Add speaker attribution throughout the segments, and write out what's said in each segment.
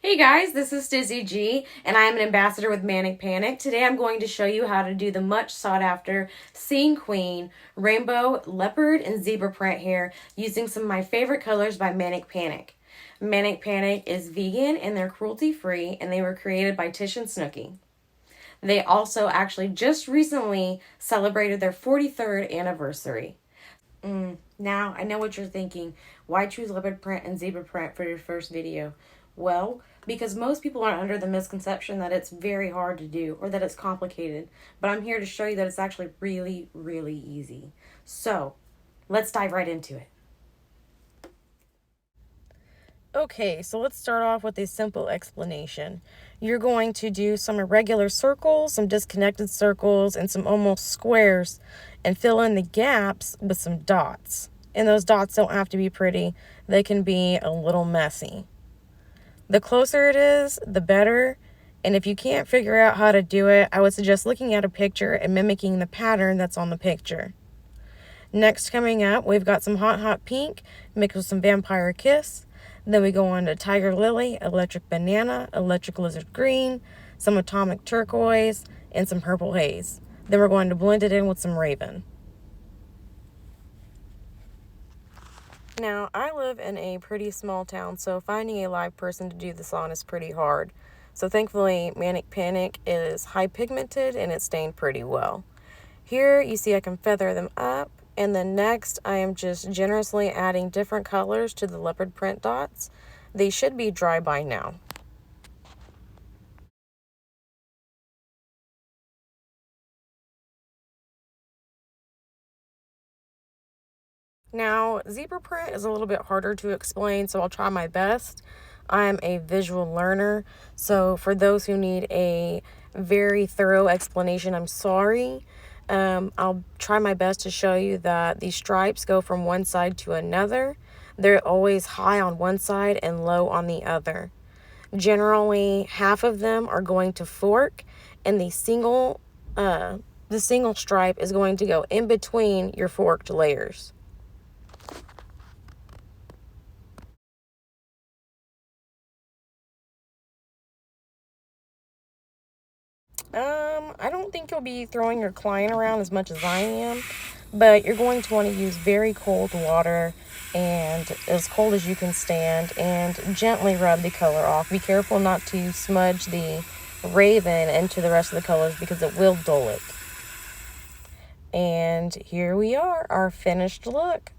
Speaker 1: Hey guys, this is Dizzy G, and I am an ambassador with Manic Panic. Today I'm going to show you how to do the much sought after Scene Queen rainbow, leopard, and zebra print hair using some of my favorite colors by Manic Panic. Manic Panic is vegan and they're cruelty free, and they were created by Tish and Snooki. They also actually just recently celebrated their 43rd anniversary. Now, I know what you're thinking. Why choose leopard print and zebra print for your first video? Well, because most people are under the misconception that it's very hard to do or that it's complicated. But I'm here to show you that it's actually really, really easy. So, let's dive right into it. Okay, so let's start off with a simple explanation. You're going to do some irregular circles, some disconnected circles, and some almost squares, and fill in the gaps with some dots. And those dots don't have to be pretty. They can be a little messy. The closer it is, the better. And if you can't figure out how to do it, I would suggest looking at a picture and mimicking the pattern that's on the picture. Next, coming up, we've got some Hot Pink mixed with some Vampire Kiss. Then we go on to Tiger Lily, Electric Banana, Electric Lizard Green, some Atomic Turquoise, and some Purple Haze. Then we're going to blend it in with some Raven. Now, I live in a pretty small town, so finding a live person to do this on is pretty hard. So thankfully, Manic Panic is high pigmented and it's stained pretty well. Here, you see I can feather them up. And then next, I am just generously adding different colors to the leopard print dots. They should be dry by now. Now, zebra print is a little bit harder to explain, so I'll try my best. I'm a visual learner, so for those who need a very thorough explanation, I'm sorry. I'll try my best to show you that these stripes go from one side to another. They're always high on one side and low on the other. Generally, half of them are going to fork, and the single stripe is going to go in between your forked layers. I don't think you'll be throwing your client around as much as I am, but you're going to want to use very cold water and as cold as you can stand and gently rub the color off. Be careful not to smudge the Raven into the rest of the colors because it will dull it. And here we are, our finished look.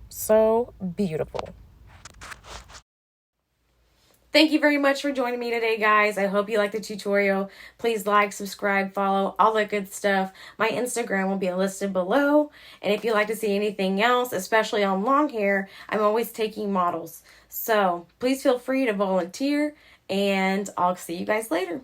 Speaker 1: So beautiful. Thank you very much for joining me today, guys. I hope you liked the tutorial. Please like, subscribe, follow, all that good stuff. My Instagram will be listed below. And if you'd like to see anything else, especially on long hair, I'm always taking models. So please feel free to volunteer, and I'll see you guys later.